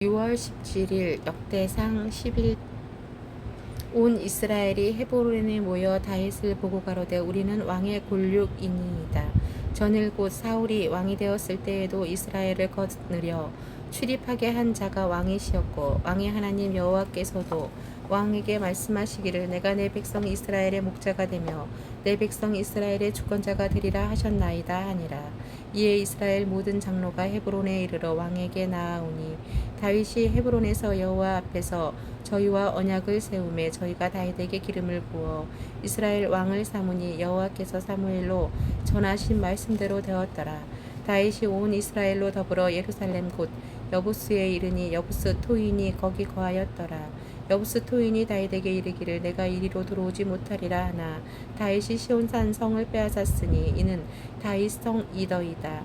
6월 17일 역대상 11. 온 이스라엘이 헤브론에 모여 다윗을 보고 가로되 우리는 왕의 골육이니이다. 전일 곧 사울이 왕이 되었을 때에도 이스라엘을 거느려 출입하게 한 자가 왕이시었고 왕의 하나님 여호와께서도 왕에게 말씀하시기를 내가 내 백성 이스라엘의 목자가 되며 내 백성 이스라엘의 주권자가 되리라 하셨나이다 하니라. 이에 이스라엘 모든 장로가 헤브론에 이르러 왕에게 나아오니 다윗이 헤브론에서 여호와 앞에서 저희와 언약을 세우매 저희가 다윗에게 기름을 부어 이스라엘 왕을 삼으니 여호와께서 사무엘로 전하신 말씀대로 되었더라. 다윗이 온 이스라엘로 더불어 예루살렘 곧 여부스에 이르니 여부스 토인이 거기 거하였더라. 여부스 토인이 다윗에게 이르기를 내가 이리로 들어오지 못하리라 하나 다윗이 시온산 성을 빼앗았으니 이는 다윗 성이더이다.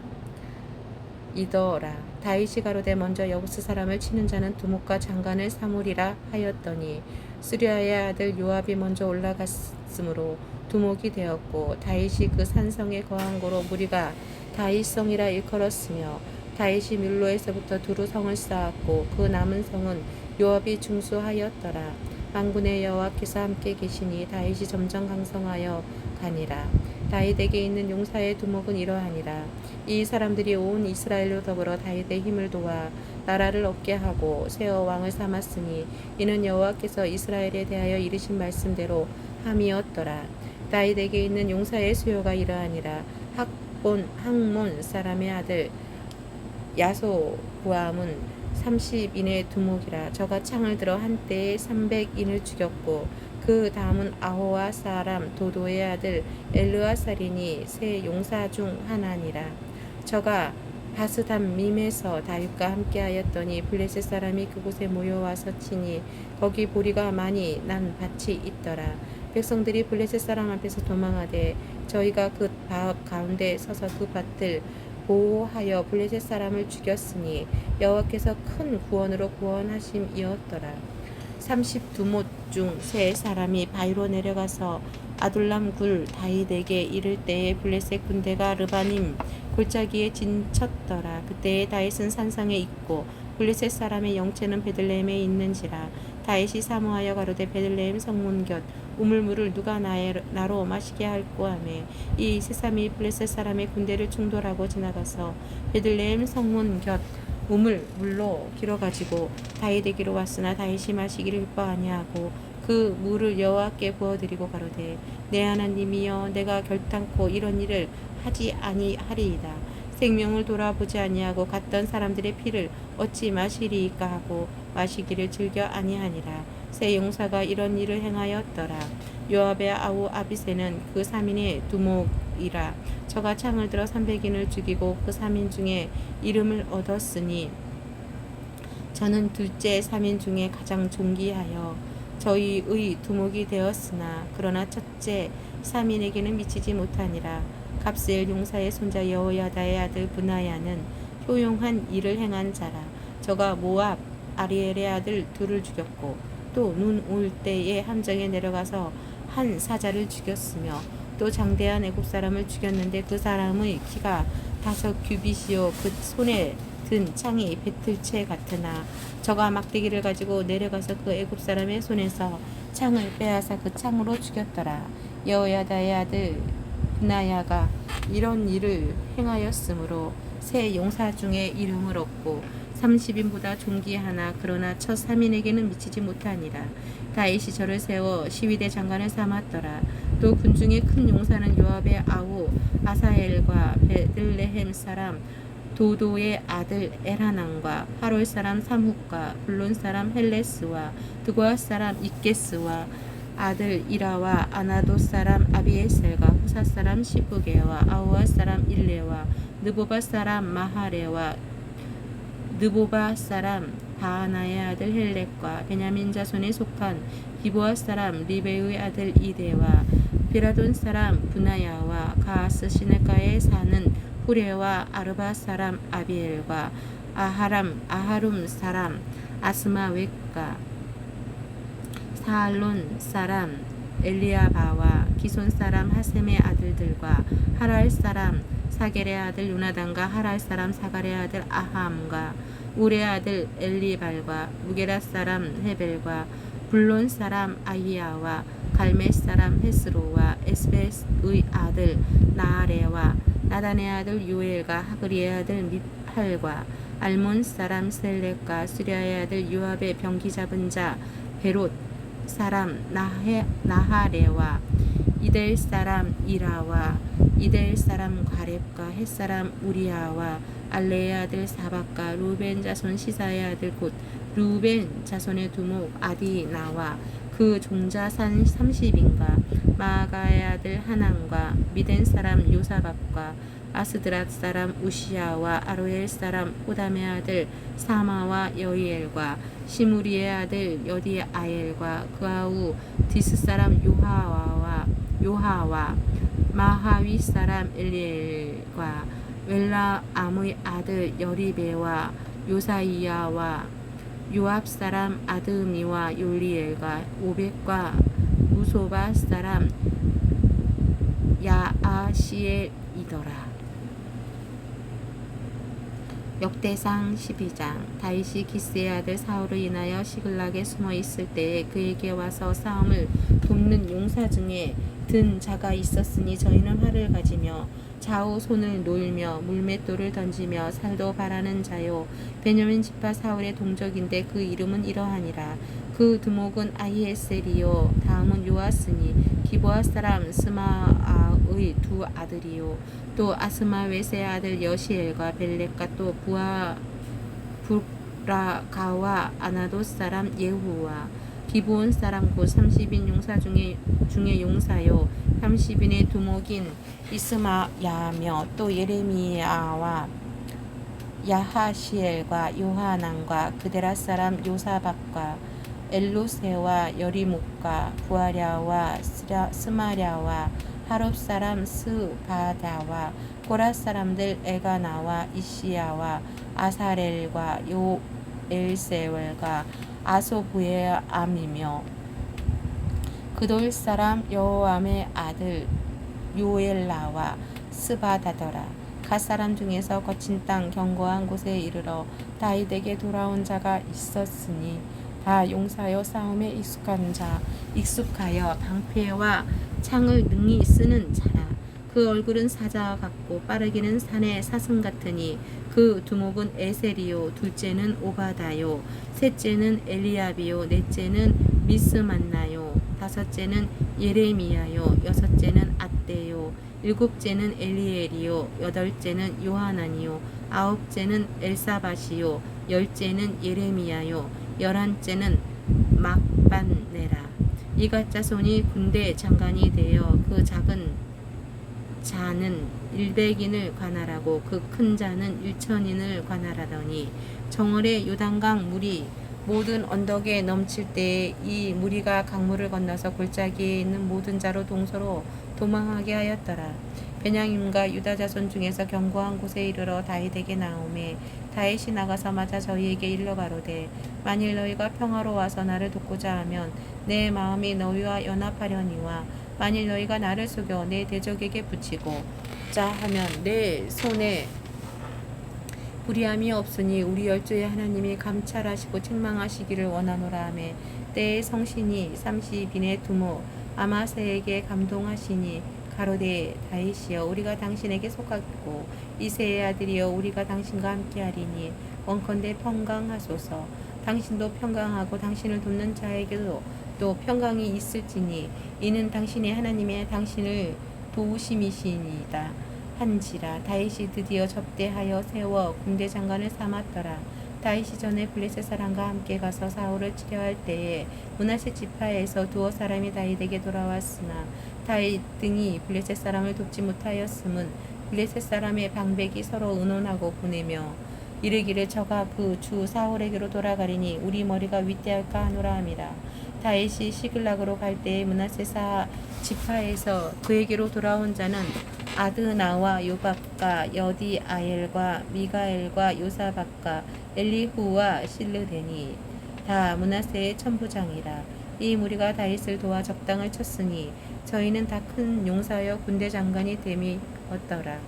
이더라. 다윗이 가로되 먼저 여부스 사람을 치는 자는 두목과 장관을 삼으리라 하였더니 수리아의 아들 요압이 먼저 올라갔으므로 두목이 되었고 다윗이 그 산성에 거한 고로 무리가 다윗성이라 일컬었으며 다윗이 밀로에서부터 두루 성을 쌓았고 그 남은 성은 요압이 중수하였더라. 만군의 여호와께서 함께 계시니 다윗이 점점 강성하여 가니라. 다윗에게 있는 용사의 두목은 이러하니라. 이 사람들이 온 이스라엘로 더불어 다윗의 힘을 도와 나라를 얻게 하고 세어 왕을 삼았으니 이는 여호와께서 이스라엘에 대하여 이르신 말씀대로 함이었더라. 다윗에게 있는 용사의 수요가 이러하니라. 학몬 사람의 아들 야소보암은 30인의 두목이라. 저가 창을 들어 한때에 300인을 죽였고 그 다음은 아호와 사람 도도의 아들 엘르아살이니 세 용사 중 하나니라. 저가 바스담밈에서 다윗과 함께하였더니 블레셋 사람이 그곳에 모여와서 치니 거기 보리가 많이 난 밭이 있더라. 백성들이 블레셋 사람 앞에서 도망하되 저희가 그 밭 가운데 서서 그 밭을 보호하여 블레셋 사람을 죽였으니 여호와께서 큰 구원으로 구원하심이었더라. 32못 중 세 사람이 바위로 내려가서 아둘람 굴 다윗에게 이를 때에 블레셋 군대가 르바님 골짜기에 진쳤더라. 그때에 다윗은 산상에 있고 블레셋 사람의 영체는 베들레헴에 있는지라. 다윗이 사모하여 가로되 베들레헴 성문 곁 우물물을 누가 나로 마시게 할꼬 하매 이 세삼이 블레셋 사람의 군대를 충돌하고 지나가서 베들레헴 성문 곁 우물물로 길어가지고 다윗에게로 왔으나 다윗이 마시기를 기뻐 아니하고 그 물을 여호와께 부어드리고 가로되 내 하나님이여 내가 결단코 이런 일을 하지 아니하리이다. 생명을 돌아보지 아니하고 갔던 사람들의 피를 어찌 마시리이까 하고 마시기를 즐겨 아니하니라. 세 용사가 이런 일을 행하였더라. 요압의 아우 아비새는 그 3인의 두목이라. 저가 창을 들어 300인을 죽이고 그 3인 중에 이름을 얻었으니 저는 둘째 3인 중에 가장 존귀하여 저희의 두목이 되었으나 그러나 첫째 3인에게는 미치지 못하니라. 갑스엘 용사의 손자 여호야다의 아들 브나야는 효용한 일을 행한 자라. 저가 모압 아리엘의 아들 둘을 죽였고 또 눈 올 때에 함정에 내려가서 한 사자를 죽였으며 또 장대한 애굽 사람을 죽였는데 그 사람의 키가 5규빗이요 그 손에 든 창이 배틀채 같으나 저가 막대기를 가지고 내려가서 그 애굽 사람의 손에서 창을 빼앗아 그 창으로 죽였더라. 여호야다의 아들 브나야가 이런 일을 행하였으므로 세 용사 중에 이름을 얻고 30인보다 존귀하나 그러나 첫 3인에게는 미치지 못하니라. 다윗이 저를 세워 시위대 장관을 삼았더라. 또 군중의 큰 용사는 요압의 아우 아사엘과 베들레헴 사람 도도의 아들 에라난과 하롤 사람 삼훅과 블론 사람 헬레스와 드고아 사람 이게스와 아들 이라와 아나도 사람 아비에셀과 후사 사람 시브게와 아우아 사람 일레와 느보바 사람 마하레와 느보바 사람 바하나의 아들 헬렉과 베냐민 자손에 속한 기브아 사람 리베의 아들 이데와 비라돈 사람 브나야와 가하스 시네가에 사는 후레와 아르바 사람 아비엘과 아하룸 사람 아스마웻과 사알론 사람 엘리야바와 기손 사람 하셈의 아들들과 하랄 사람 사겔의 아들 요나단과 하랄 사람 사갈의 아들 아함과 우레 아들 엘리발과 무게라 사람 헤벨과 블론 사람 아히야와 갈멜 사람 헤스로와 에스베스의 아들 나아레와 나단의 아들 요엘과 하그리의 아들 미할과 알몬 사람 셀렉과 수리아의 아들 요압의 병기 잡은 자 베롯 사람 나하레와 이델 사람 이라와 이델 사람 가렙과 헷 사람 우리아와 알레의 아들 사박과 루벤 자손 시사의 아들 곧 루벤 자손의 두목 아디나와 그 종자 산 30인가 마아가의 아들 하난과 미덴 사람 요사박과 아스드랏 사람 우시아와 아로엘 사람 호담의 아들 사마와 여이엘과 시무리의 아들 여디아엘과 그 아우 디스 사람 요하와 마하위 사람 엘리엘과 웰라암의 아들 여리베와 요사이야와 요압 사람 아드미와 율리엘과 오벳과 무소바 사람 야아시엘이더라. 역대상 12장. 다윗이 기스의 아들 사울을 인하여 시글락에 숨어 있을 때에 그에게 와서 싸움을 돕는 용사 중에 든 자가 있었으니 저희는 활을 가지며 좌우 손을 놓으며 물맷돌을 던지며 살도 바라는 자요 베냐민 지파 사울의 동족인데 그 이름은 이러하니라. 그 두목은 아히에셀이요 다음은 요아스니 기브아 사람 스마아의 두 아들이요 또 아스마웨스의 아들 여시엘과 벨렉과 또 부라가와 아나도 사람 예후와 기브온 사람 곧 30인 용사 중에 용사요 30인의 두목인 이스마야며 또 예레미야와 야하시엘과 요하난과 그데라 사람 요사박과 엘루세와 여리목과 부아랴와 스마랴와 하롭 사람 스바다와 고라 사람들 에가나와 이시야와 아사렐과 요엘세월과 아소부에암이며 그돌 사람 여호암의 아들 요엘라와 스바다더라. 갓 사람 중에서 거친 땅 견고한 곳에 이르러 다윗에게 돌아온 자가 있었으니 다 용사여 싸움에 익숙하여 방패와 창을 능히 쓰는 자라. 그 얼굴은 사자 같고 빠르기는 산의 사슴 같으니 그 두목은 에셀이요 둘째는 오바다요 셋째는 엘리압이요 넷째는 미스만나요 다섯째는 예레미야요 여섯째는 앗대요 일곱째는 엘리엘이요 여덟째는 요하난이요 아홉째는 엘사밧이요 열째는 예레미야요 열한째는 막반네라. 이갓 자손이 군대 장관이 되어 그 작은 자는 100인을 관할하고 그 큰 자는 1000인을 관할하더니 정월에 요단강 물이 모든 언덕에 넘칠 때에 이 무리가 강물을 건너서 골짜기에 있는 모든 자로 동서로 도망하게 하였더라. 베냐민과 유다 자손 중에서 견고한 곳에 이르러 다윗에게 나오매 다윗이 나가서 맞아 저희에게 일러 가로되 만일 너희가 평화로 와서 나를 돕고자 하면 내 마음이 너희와 연합하려니와 만일 너희가 나를 속여 내 대적에게 붙이고자 하면 내 손에 불의함이 없으니 우리 열조의 하나님이 감찰하시고 책망하시기를 원하노라 하매 때의 성신이 30인의 두목 아마세에게 감동하시니 가로되 다윗이여 우리가 당신에게 속하고 이새의 아들이여 우리가 당신과 함께하리니 원컨대 평강하소서. 당신도 평강하고 당신을 돕는 자에게도 또 평강이 있을지니 이는 당신의 하나님의 당신을 도우심이시니이다 한지라. 다윗이 드디어 접대하여 세워 군대 장관을 삼았더라. 다윗이 전에 블레셋 사람과 함께 가서 사울을 치려할 때에 므낫세 지파에서 두어 사람이 다윗에게 돌아왔으나 다윗 등이 블레셋 사람을 돕지 못하였음은 블레셋 사람의 방백이 서로 의논하고 보내며 이르기를 저가 그 주 사울에게로 돌아가리니 우리 머리가 윗대할까 하노라 함이라. 다윗이 시글락으로 갈 때에 므낫세 지파에서 그에게로 돌아온 자는 아드나와 요박과 여디아엘과 미가엘과 요사박과 엘리후와 실르데니 다 므낫세의 천부장이라. 이 무리가 다윗을 도와 적당을 쳤으니 저희는 다 큰 용사여 군대 장관이 됨이 없더라.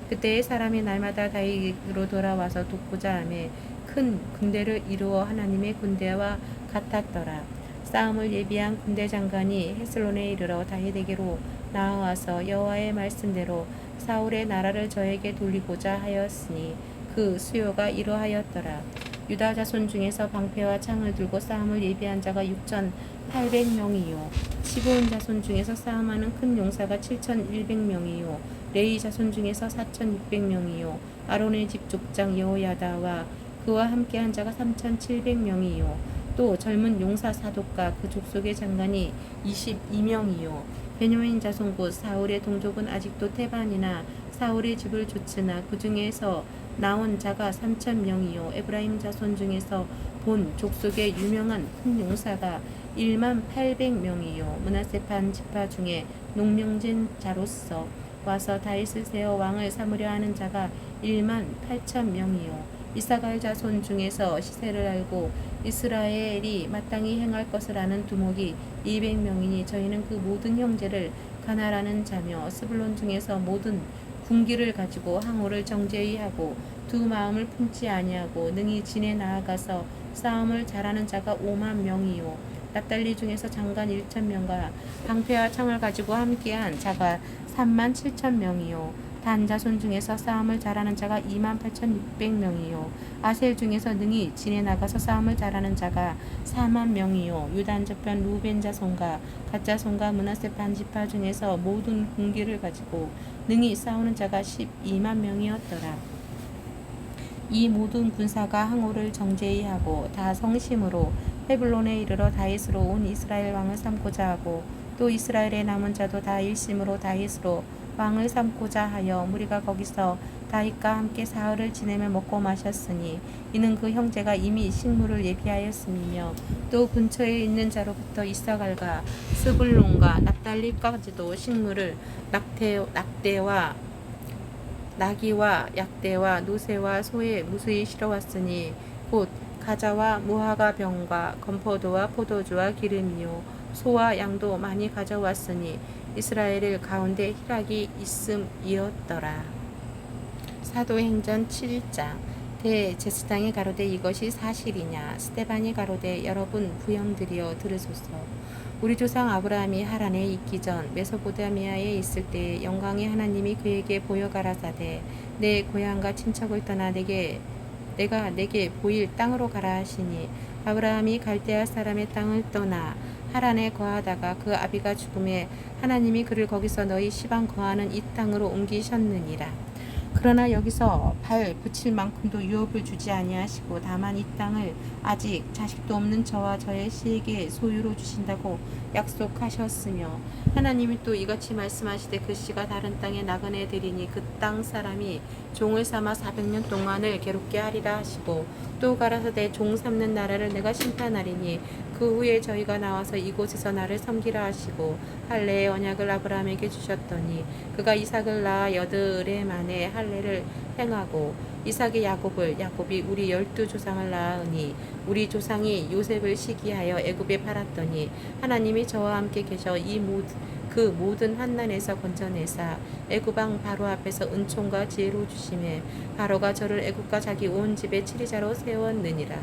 그때의 사람이 날마다 다윗으로 돌아와서 돕고자 하매 그 큰 군대를 이루어 하나님의 군대와 같았더라. 싸움을 예비한 군대 장관이 헤슬론에 이르러 다윗에게로 나아와서 여호와의 말씀대로 사울의 나라를 저에게 돌리고자 하였으니 그 수요가 이러하였더라. 유다 자손 중에서 방패와 창을 들고 싸움을 예비한 자가 6,800명이요 시브온 자손 중에서 싸움하는 큰 용사가 7,100명이요 레위 자손 중에서 4,600명이요 아론의 집 족장 여호야다와 그와 함께한 자가 3,700명이요 또 젊은 용사 사독과 그 족속의 장관이 22명이요 베냐민 자손 곧 사울의 동족은 아직도 테반이나 사울의 집을 좇으나 그 중에서 나온 자가 3,000명이요 에브라임 자손 중에서 본 족속의 유명한 큰 용사가 18,000명이요 므낫세 반 지파 중에 농명진 자로서 와서 다윗을 세워 왕을 삼으려 하는 자가 18,000명이요 이사갈 자손 중에서 시세를 알고 이스라엘이 마땅히 행할 것을 아는 두목이 200명이니 저희는 그 모든 형제를 가나라는 자며 스불론 중에서 모든 군기를 가지고 항우를 정죄히 하고 두 마음을 품지 아니하고 능히 진에 나아가서 싸움을 잘하는 자가 5만 명이요 납달리 중에서 장관 1,000명과 방패와 창을 가지고 함께한 자가 37,000명이요 단 자손 중에서 싸움을 잘하는 자가 28,600명이요 아셀 중에서 능히 진에 나가서 싸움을 잘하는 자가 4만 명이요 유단 저편 루벤 자손과 갓 자손과 므낫세 반 지파 중에서 모든 군기를 가지고 능히 싸우는 자가 12만 명이었더라. 이 모든 군사가 항우를 정죄히 하고 다 성심으로 헤블론에 이르러 다윗으로 온 이스라엘 왕을 삼고자 하고 또 이스라엘의 남은 자도 다 일심으로 다윗으로 왕을 삼고자 하여 무리가 거기서 다윗과 함께 사흘을 지내며 먹고 마셨으니 이는 그 형제가 이미 식물을 예비하였음이며 또 근처에 있는 자로부터 이사갈과 스불론과 납달리까지도 식물을 낙대와 나귀와 약대와 노새와 소에 무수히 실어왔으니 곧 가자와 무화과 병과 건포도와 포도주와 기름이요 소와 양도 많이 가져왔으니 이스라엘 가운데 희락이 있음이었더라. 사도행전 7장 대제사장이 가로되 이것이 사실이냐 스데반이 가로되 여러분 부형들이여 들으소서. 우리 조상 아브라함이 하란에 있기 전 메소포타미아에 있을 때에 영광의 하나님이 그에게 보여 가라사대 내 고향과 친척을 떠나 내가 내게 보일 땅으로 가라 하시니 아브라함이 갈대아 사람의 땅을 떠나 하란에 거하다가 그 아비가 죽음에 하나님이 그를 거기서 너희 시방 거하는 이 땅으로 옮기셨느니라. 그러나 여기서 발 붙일 만큼도 유업을 주지 아니하시고 다만 이 땅을 아직 자식도 없는 저와 저의 씨에게 소유로 주신다고 약속하셨으며 하나님이 또 이같이 말씀하시되 그 씨가 다른 땅에 나그네 되리니 그 땅 사람이 종을 삼아 400년 동안을 괴롭게 하리라 하시고 또 가라사대 종 삼는 나라를 내가 심판하리니 그 후에 저희가 나와서 이곳에서 나를 섬기라 하시고 할례의 언약을 아브라함에게 주셨더니 그가 이삭을 낳아 여드레 만에 할례를 행하고 이삭이 야곱이 우리 12조상을 낳으니 우리 조상이 요셉을 시기하여 애굽에 팔았더니 하나님이 저와 함께 계셔 그 모든 환난에서 건져내사 애굽 왕 바로 앞에서 은총과 지혜로 주심에 바로가 저를 애굽과 자기 온 집의 치리자로 세웠느니라.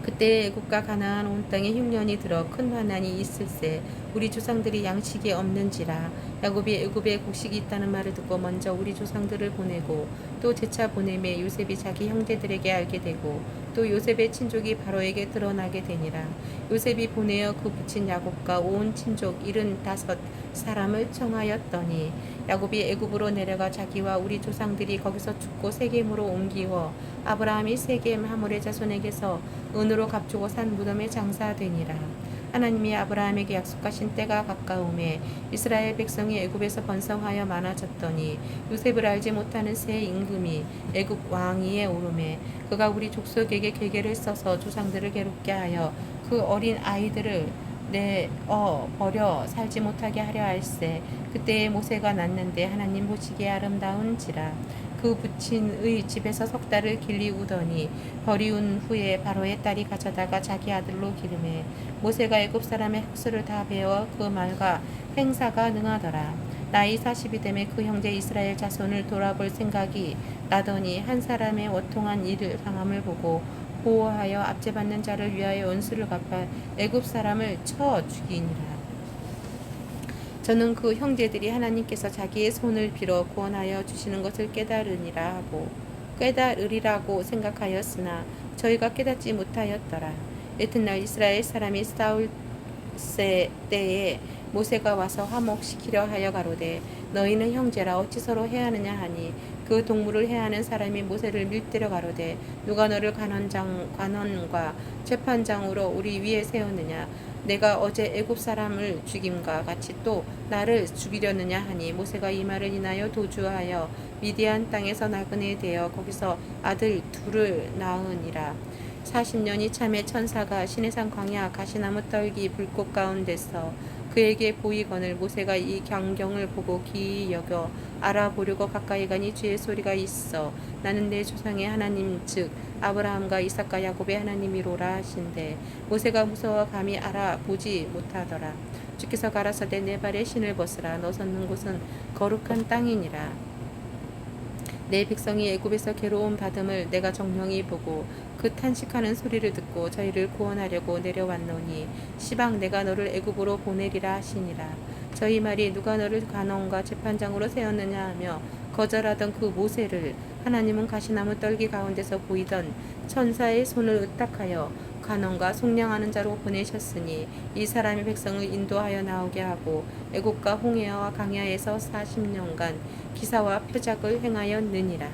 그때 애굽과 가나안 온 땅에 흉년이 들어 큰 환난이 있을세 우리 조상들이 양식이 없는지라 야곱이 애굽에 곡식이 있다는 말을 듣고 먼저 우리 조상들을 보내고 또 재차 보내매 요셉이 자기 형제들에게 알게 되고 또 요셉의 친족이 바로에게 드러나게 되니라. 요셉이 보내어 그 붙인 야곱과 온 친족 75사람을 청하였더니 야곱이 애굽으로 내려가 자기와 우리 조상들이 거기서 죽고 세겜으로 옮기워 아브라함이 세겜 하몰의 자손에게서 은으로 값주고 산 무덤에 장사되니라. 하나님이 아브라함에게 약속하신 때가 가까움에 이스라엘 백성이 애굽에서 번성하여 많아졌더니 요셉을 알지 못하는 새 임금이 애굽 왕위에 오르매 그가 우리 족속에게 계계를 써서 조상들을 괴롭게 하여 그 어린 아이들을 내어 버려 살지 못하게 하려 할세. 그때에 모세가 낳는데 하나님 보시기에 아름다운지라. 그 부친의 집에서 석 달을 길리우더니 버리운 후에 바로의 딸이 가져다가 자기 아들로 기르매 모세가 애굽 사람의 학술을 다 배워 그 말과 행사가 능하더라. 나이 40이 되매 그 형제 이스라엘 자손을 돌아볼 생각이 나더니 한 사람의 원통한 일을 강함을 보고 보호하여 압제받는 자를 위하여 원수를 갚아 애굽 사람을 쳐 죽이니라. 저는 그 형제들이 하나님께서 자기의 손을 빌어 구원하여 주시는 것을 깨달으리라고 생각하였으나 저희가 깨닫지 못하였더라. 이튿날 이스라엘 사람이 싸울 때에 모세가 와서 화목시키려 하여 가로되 너희는 형제라 어찌 서로 해하느냐 하니 그 동물을 해하는 사람이 모세를 밀대려 가로되 누가 너를 관원과 재판장으로 우리 위에 세웠느냐 내가 어제 애굽 사람을 죽임과 같이 또 나를 죽이려느냐 하니 모세가 이 말을 인하여 도주하여 미디안 땅에서 나그네 되어 거기서 아들 둘을 낳으니라. 40년이 참에 천사가 시내산 광야 가시나무 떨기 불꽃 가운데서 그에게 보이거늘 모세가 이 광경을 보고 기이 여겨 알아보려고 가까이 가니 주의 소리가 있어 나는 내 조상의 하나님 즉 아브라함과 이삭과 야곱의 하나님이로라 하신대 모세가 무서워 감히 알아보지 못하더라. 주께서 가라사대 내 발에 신을 벗으라 너 섰는 곳은 거룩한 땅이니라. 내 백성이 애굽에서 괴로움 받음을 내가 정령히 보고 그 탄식하는 소리를 듣고 저희를 구원하려고 내려왔노니 시방 내가 너를 애굽으로 보내리라 하시니라. 저희 말이 누가 너를 관원과 재판장으로 세웠느냐 하며 거절하던 그 모세를 하나님은 가시나무 떨기 가운데서 보이던 천사의 손을 의탁하여 관원과 속량하는 자로 보내셨으니 이 사람이 백성을 인도하여 나오게 하고 애국과 홍해와 강야에서 40년간 기사와 표적을 행하였느니라.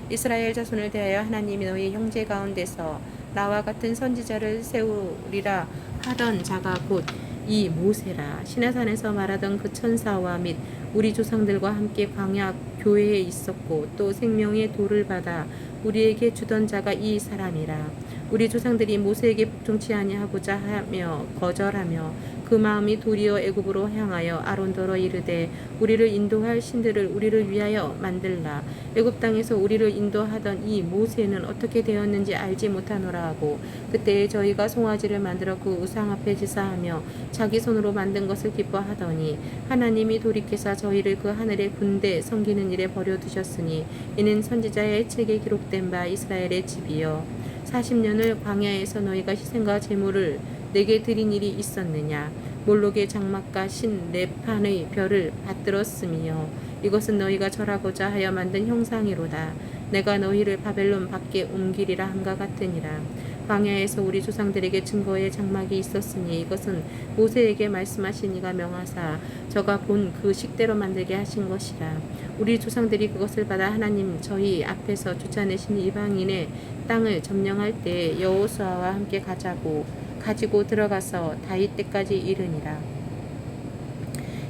이스라엘 자손을 대하여 하나님이 너희 형제 가운데서 나와 같은 선지자를 세우리라 하던 자가 곧 이 모세라. 시내산에서 말하던 그 천사와 및 우리 조상들과 함께 광야 교회에 있었고 또 생명의 돌을 받아 우리에게 주던 자가 이 사람이라. 우리 조상들이 모세에게 복종치 아니하고자 하며 거절하며 그 마음이 도리어 애굽으로 향하여 아론더러 이르되 우리를 인도할 신들을 우리를 위하여 만들라. 애굽 땅에서 우리를 인도하던 이 모세는 어떻게 되었는지 알지 못하노라 하고 그때에 저희가 송아지를 만들어 그 우상 앞에 제사하며 자기 손으로 만든 것을 기뻐하더니 하나님이 돌이켜서 저희를 그 하늘의 군대 섬기는 일에 버려두셨으니 이는 선지자의 책에 기록된 바 이스라엘의 집이여 40년을 광야에서 너희가 희생과 제물을 내게 드린 일이 있었느냐 몰록의 장막과 신 레판의 별을 받들었으며 이것은 너희가 절하고자 하여 만든 형상이로다. 내가 너희를 바벨론 밖에 옮기리라 함과 같으니라. 광야에서 우리 조상들에게 증거의 장막이 있었으니 이것은 모세에게 말씀하신 이가 명하사 저가 본 그 식대로 만들게 하신 것이라. 우리 조상들이 그것을 받아 하나님 저희 앞에서 쫓아내신 이방인의 땅을 점령할 때 여호수아와 함께 가지고 들어가서 다윗 때까지 이르니라.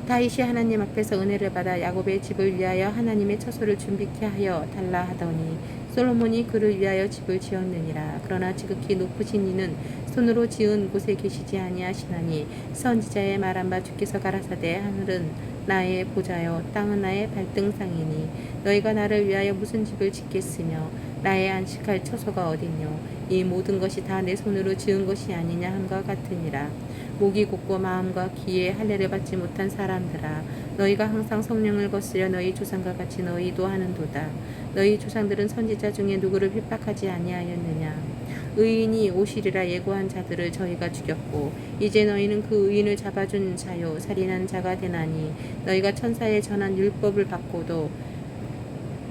다윗이 하나님 앞에서 은혜를 받아 야곱의 집을 위하여 하나님의 처소를 준비케 하여 달라 하더니 솔로몬이 그를 위하여 집을 지었느니라. 그러나 지극히 높으신 이는 손으로 지은 곳에 계시지 아니하시나니 선지자의 말한 바 주께서 가라사대 하늘은 나의 보좌요 땅은 나의 발등상이니 너희가 나를 위하여 무슨 집을 짓겠으며 나의 안식할 처소가 어딨뇨 이 모든 것이 다 내 손으로 지은 것이 아니냐 함과 같으니라. 목이 곧고 마음과 귀에 할례를 받지 못한 사람들아 너희가 항상 성령을 거스려 너희 조상과 같이 너희도 하는도다. 너희 조상들은 선지자 중에 누구를 핍박하지 아니하였느냐. 의인이 오시리라 예고한 자들을 저희가 죽였고 이제 너희는 그 의인을 잡아준 자요 살인한 자가 되나니 너희가 천사의 전한 율법을 받고도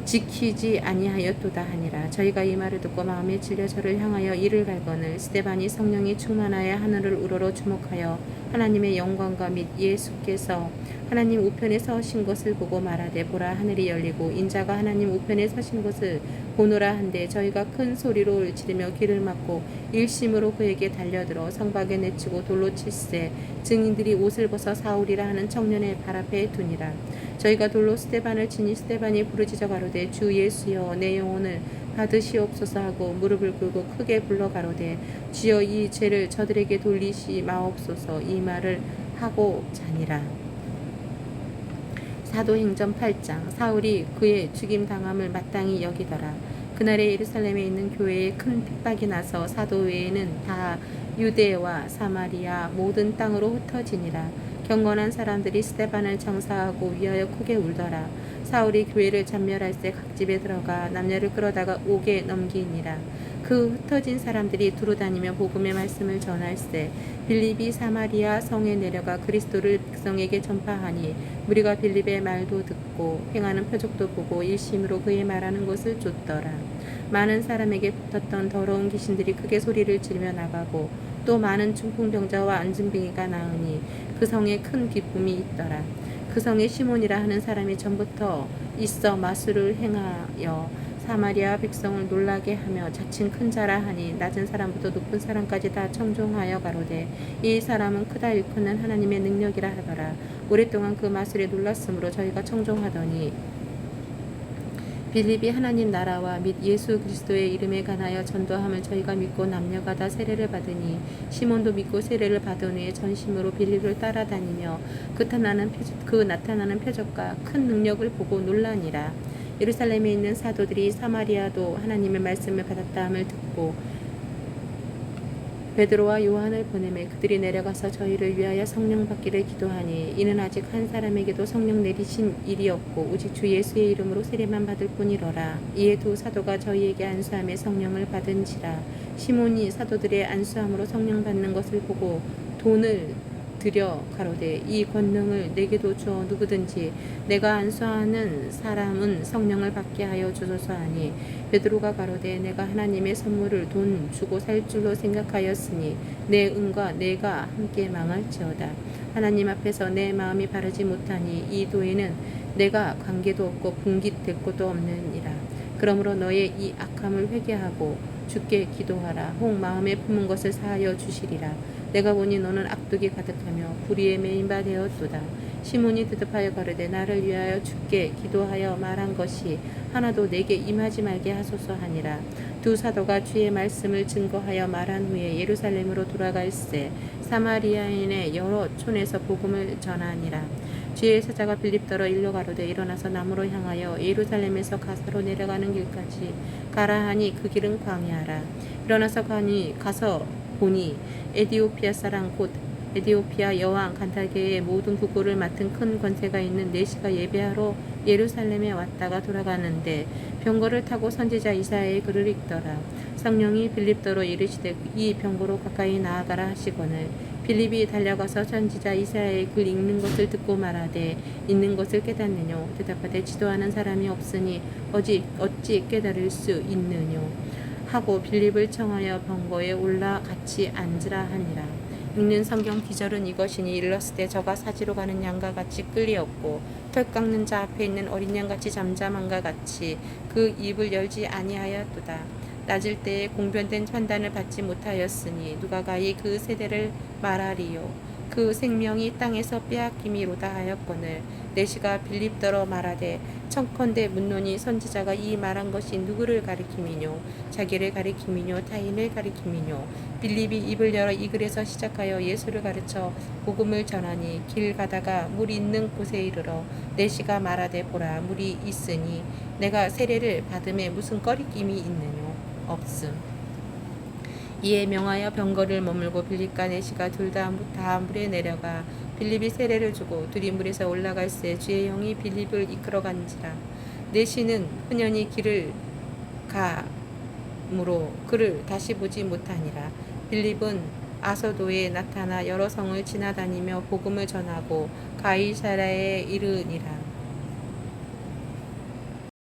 지키지 아니하였도다 하니라. 저희가 이 말을 듣고 마음에 질려 저를 향하여 이를 갈거늘 스데반이 성령이 충만하여 하늘을 우러러 주목하여 하나님의 영광과 및 예수께서 하나님 우편에 서신 것을 보고 말하되 보라 하늘이 열리고 인자가 하나님 우편에 서신 것을 보노라 한데 저희가 큰 소리로 지르며 귀를 막고 일심으로 그에게 달려들어 성박에 내치고 돌로 칠세 증인들이 옷을 벗어 사울이라 하는 청년의 발 앞에 두니라. 저희가 돌로 스데반을 치니 스데반이 부르짖어 가로되 주 예수여 내 영혼을 받으시옵소서 하고 무릎을 꿇고 크게 불러 가로되 주여 이 죄를 저들에게 돌리시 마옵소서 이 말을 하고 자니라. 사도행전 8장 사울이 그의 죽임 당함을 마땅히 여기더라. 그날에 예루살렘에 있는 교회에 큰 핍박이 나서 사도 외에는 다 유대와 사마리아 모든 땅으로 흩어지니라. 경건한 사람들이 스데반을 청사하고 위하여 크게 울더라. 사울이 교회를 전멸할 때 각 집에 들어가 남녀를 끌어다가 옥에 넘기니라. 그 흩어진 사람들이 두루다니며 복음의 말씀을 전할세 빌립이 사마리아 성에 내려가 그리스도를 백성에게 전파하니 무리가 빌립의 말도 듣고 행하는 표적도 보고 일심으로 그의 말하는 것을 좇더라. 많은 사람에게 붙었던 더러운 귀신들이 크게 소리를 지르며 나가고 또 많은 중풍병자와 안진뱅이가 나으니 그 성에 큰 기쁨이 있더라. 그 성에 시몬이라 하는 사람이 전부터 있어 마술을 행하여 사마리아 백성을 놀라게 하며 자칭 큰 자라 하니 낮은 사람부터 높은 사람까지 다 청종하여 가로되 이 사람은 크다 일컫는 하나님의 능력이라 하더라. 오랫동안 그 마술에 놀랐으므로 저희가 청종하더니 빌립이 하나님 나라와 및 예수 그리스도의 이름에 관하여 전도함을 저희가 믿고 남녀가 다 세례를 받으니 시몬도 믿고 세례를 받은 후에 전심으로 빌립을 따라다니며 그 나타나는 표적과 큰 능력을 보고 놀라니라. 예루살렘에 있는 사도들이 사마리아도 하나님의 말씀을 받았다 함을 듣고 베드로와 요한을 보내매 그들이 내려가서 저희를 위하여 성령 받기를 기도하니 이는 아직 한 사람에게도 성령 내리신 일이 없고 오직 주 예수의 이름으로 세례만 받을 뿐이로라. 이에 두 사도가 저희에게 안수함에 성령을 받은지라. 시몬이 사도들의 안수함으로 성령 받는 것을 보고 돈을 들여 가로되 이 권능을 내게도 주어 누구든지 내가 안수하는 사람은 성령을 받게 하여 주소서 하니 베드로가 가로되 내가 하나님의 선물을 돈 주고 살 줄로 생각하였으니 내 은과 내가 함께 망할지어다. 하나님 앞에서 내 마음이 바르지 못하니 이 도에는 내가 관계도 없고 분깃될 곳도 없느니라. 그러므로 너의 이 악함을 회개하고 주께 기도하라. 혹 마음에 품은 것을 사하여 주시리라. 내가 보니 너는 악독이 가득하며 불의에 매인 바 되었도다. 시몬이 드듭하여 가로되 나를 위하여 주께 기도하여 말한 것이 하나도 내게 임하지 말게 하소서 하니라. 두 사도가 주의 말씀을 증거하여 말한 후에 예루살렘으로 돌아갈새 사마리아인의 여러 촌에서 복음을 전하니라. 주의 사자가 빌립더러 일러 가로되 일어나서 남으로 향하여 예루살렘에서 가사로 내려가는 길까지 가라 하니 그 길은 광야라. 일어나서 가서 보니 에디오피아 사람 곧 에디오피아 여왕 간다게의 모든 국고를 맡은 큰 권세가 있는 내시가 예배하러 예루살렘에 왔다가 돌아가는데 병거를 타고 선지자 이사야의 글을 읽더라. 성령이 빌립더러 이르시되 이 병거로 가까이 나아가라 하시거늘 빌립이 달려가서 선지자 이사야의 글 읽는 것을 듣고 말하되 읽는 것을 깨닫느뇨. 대답하되 지도하는 사람이 없으니 어찌 깨달을 수 있느뇨 하고 빌립을 청하여 병거에 올라 같이 앉으라 하니라. 읽는 성경 기절은 이것이니 일렀을 때 저가 사지로 가는 양과 같이 끌리었고 털 깎는 자 앞에 있는 어린 양같이 잠잠한가 같이 그 입을 열지 아니하였도다. 낮을 때에 공변된 판단을 받지 못하였으니 누가 가히 그 세대를 말하리요. 그 생명이 땅에서 빼앗김이로다 하였거늘 내시가 빌립더러 말하되 청컨대 묻노니 선지자가 이 말한 것이 누구를 가리킴이뇨 자기를 가리킴이뇨 타인을 가리킴이뇨. 빌립이 입을 열어 이 글에서 시작하여 예수를 가르쳐 복음을 전하니 길 가다가 물이 있는 곳에 이르러 내시가 말하되 보라 물이 있으니 내가 세례를 받음에 무슨 꺼리낌이 있느뇨 없음. 이에 명하여 병거를 머물고 빌립과 내시가 둘 다 물에 내려가 빌립이 세례를 주고 둘이 물에서 올라갈새 주의 영이 빌립을 이끌어간지라. 내시는 흔연히 길을 가므로 그를 다시 보지 못하니라. 빌립은 아소도에 나타나 여러 성을 지나다니며 복음을 전하고 가이사랴에 이르니라.